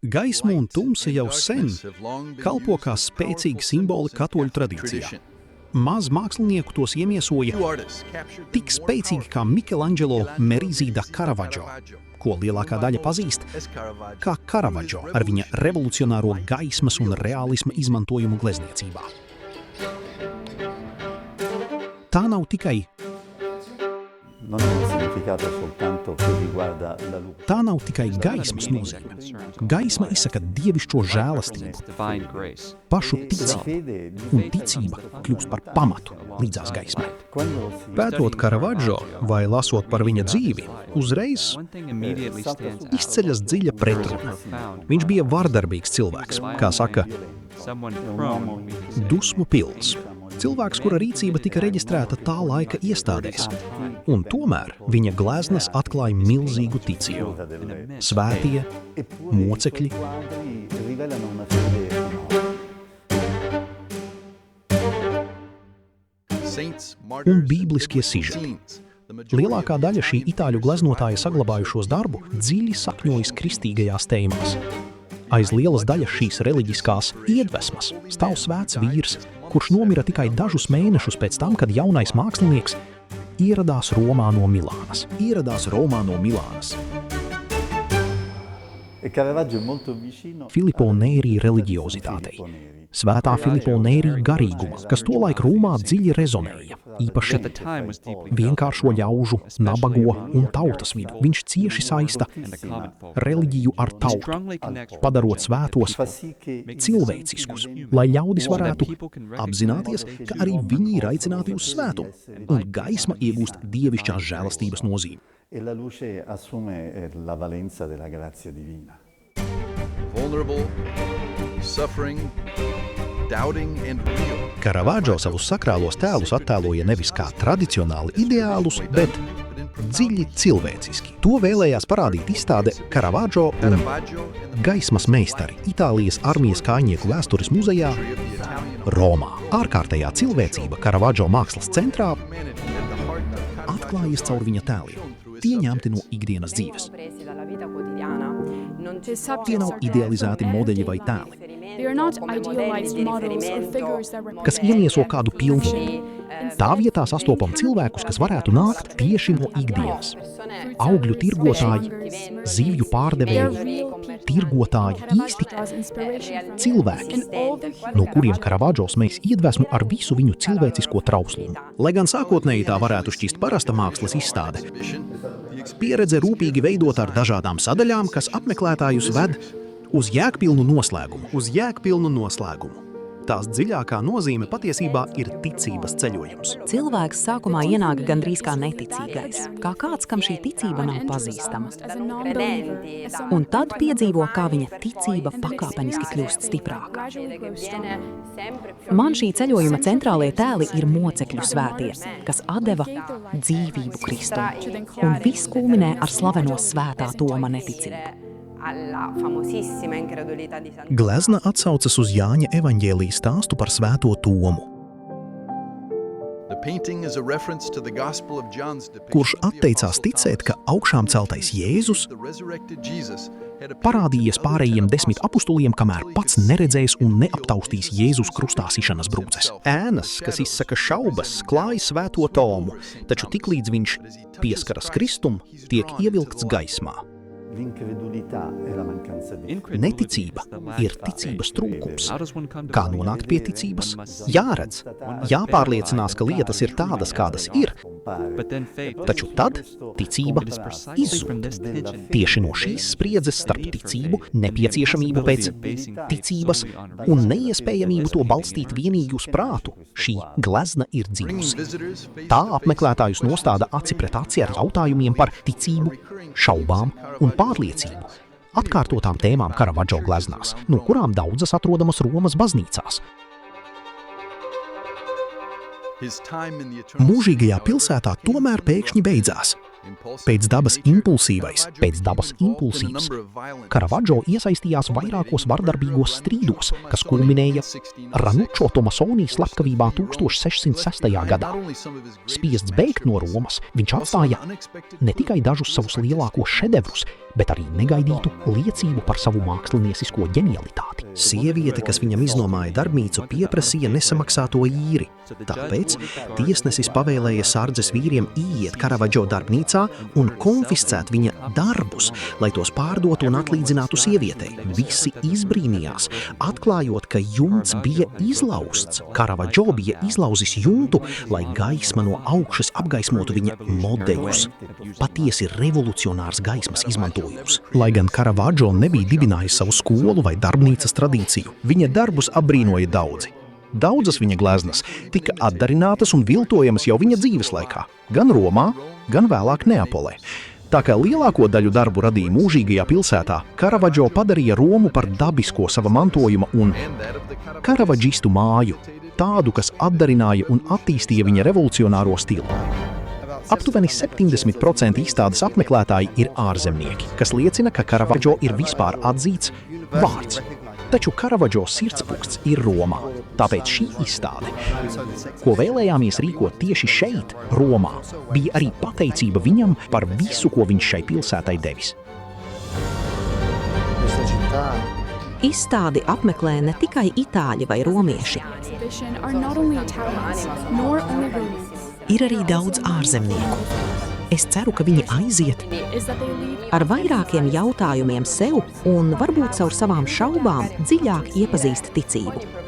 Gaisma un tumsa jau sen kalpo kā spēcīgi simboli katoļu tradīcijā. Maz mākslinieku tos iemiesoja tik spēcīgi kā Michelangelo Merisi da Caravaggio, ko lielākā daļa pazīst kā Caravaggio ar viņa revolucionāro gaismas un realisma izmantojumu glezniecībā. Tā nav tikai gaismas nozīme. Gaisma izsaka dievišķo žēlastību, pašu ticību, un ticība kļūst par pamatu līdzās gaismai. Pētot Caravaggio vai lasot par viņa dzīvi, uzreiz izceļas dziļa pretruna. Viņš bija vardarbīgs cilvēks, kā saka, dusmu pilns. Cilvēks, kura rīcība tika reģistrēta tā laika iestādēs, un tomēr viņa gleznas atklāja milzīgu ticību. Svētie, mocekļi, un bībliskie sižeti. Lielākā daļa šī itāļu gleznotāja saglabājušos darbu dziļi sakņojas kristīgajās tēmās. Aiz lielas daļas šīs reliģiskās iedvesmas stāv svēts vīrs, kurš nomira tikai dažus mēnešus pēc tam, kad jaunais mākslinieks ieradās Romā no Milānas. Filippo Neri reliģiozitātei. Svētā Filippo Neri garīguma, kas tolaik Romā dziļi rezonēja, īpaši vienkāršo ļaužu, nabago un tautas vidu. Viņš cieši saista reliģiju ar tautu, padarot svētos cilvēciskus, lai ļaudis varētu apzināties, ka arī viņi ir aicināti uz svētumu, un gaisma iegūst dievišķās žēlastības nozīmi. Vulnerable, suffering, doubting and real. Caravaggio savus sakrālos tēlus attēloja nevis kā tradicionāli ideālus, bet dziļi cilvēciski. To vēlējās parādīt izstāde Caravaggio un gaismas meistari Itālijas armijas kājnieku vēstures muzejā Romā. Ārkārtējā cilvēcība Caravaggio mākslas centrā atklājas caur viņa tēliem. Tie ņemti no ikdienas dzīves. Tie nav idealizēti modeļi vai tēli, kas iemieso kādu pilnību. Tā vietā sastopam cilvēkus, kas varētu nākt tieši no ikdienas. Augļu tirgotāji, zivju pārdevēji, tirgotāji, īsti cilvēki, no kuriem Caravaggio smējas iedvesmu ar visu viņu cilvēcisko trauslumu. Lai gan sākotnēji tā varētu šķist parasta mākslas izstāde, pieredze rūpīgi veidot ar dažādām sadaļām, kas apmeklētājus ved uz jēgpilnu noslēgumu. Tās dziļākā nozīme patiesībā ir ticības ceļojums. Cilvēks sākumā ienāk gandrīz kā neticīgais, kā kāds, kam šī ticība nav pazīstama. Un tad piedzīvo, kā viņa ticība pakāpeniski kļūst stiprāka. Man šī ceļojuma centrālie tēli ir mocekļu svētie, kas atdeva dzīvību Kristum. Un viss kulminē ar slaveno svētā Toma neticību. Glezna atsaucas uz Jāņa evaņģēlija stāstu par svēto Tomu, kurš atteicās ticēt, ka augšām celtais Jēzus parādījies pārējiem 10 apustuliem, kamēr pats neredzējis un neaptaustīs Jēzus krustā sišanas brūces. Ēnas, kas izsaka šaubas, klāja svēto Tomu, taču tiklīdz viņš pieskaras Kristum, tiek ievilkts gaismā. Neticība ir ticības trūkums. Kā nonākt pie ticības? Jāredz, jāpārliecinās, ka lietas ir tādas, kādas ir, taču tad ticība izzūd. Tieši no šīs spriedzes starp ticību, nepieciešamību pēc ticības un neiespējamību to balstīt vienīgi uz prātu, šī glezna ir dzimusi. Tā apmeklētājus nostāda aci pret aci ar jautājumiem par ticību, šaubām un pārliecību, atkārtotām tēmām Caravaggio gleznās, no kurām daudzas atrodamas Romas baznīcās. Mūžīgajā pilsētā tomēr pēkšņi beidzās. Pēc dabas impulsīvais, pēc dabas impulsīvs. Karavadžo iesaistījās vairākos vardarbīgos strīdos, kas kulminēja Ranuccio Tomasoni slepkavībā 1606. gadā. Spiests bēgt no Romas, viņš atstāja ne tikai dažus savus lielākos šedevrus, bet arī negaidītu liecību par savu māksliniecisko ģenialitāti. Sieviete, kas viņam iznomāja darbnīcu, pieprasīja nesamaksāto īri. Tāpēc tiesnesis pavēlēja sardzes vīriem ieiet Karavadžo darbnīcā un konfiscēt viņa darbus, lai tos pārdotu un atlīdzinātu sievietei. Visi izbrīnījās, atklājot, ka jumts bija izlauzts. Karavadžo bija izlauzis jumtu, lai gaisma no augšas apgaismotu viņa modeļus. Patiesi revolucionārs gaismas izmantojums. Lai gan Karavadžo nebija dibinājis savu skolu vai darbnīcas tradīciju, viņa darbus apbrīnoja daudzi. Daudzas viņa gleznas tika atdarinātas un viltojamas jau viņa dzīves laikā, gan Romā, gan vēlāk Neapolē. Tā kā lielāko daļu darbu radīja mūžīgajā pilsētā, Karavadžo padarīja Romu par dabisko sava mantojuma un karavadžistu māju, tādu, kas atdarināja un attīstīja viņa revolucionāro stilu. Aptuveni 70% izstādes apmeklētāji ir ārzemnieki, kas liecina, ka Karavadžo ir vispār atzīts vārds. Taču Karavadžo sirdspūksts ir Romā, tāpēc šī izstāde, ko vēlējāmies rīkot tieši šeit, Romā, bija arī pateicība viņam par visu, ko viņš šai pilsētai devis. Izstādi apmeklē ne tikai itāļi vai romieši. Ir arī daudz ārzemnieku. Es ceru, ka viņi aiziet ar vairākiem jautājumiem sev un varbūt caur savām šaubām dziļāk iepazīst ticību.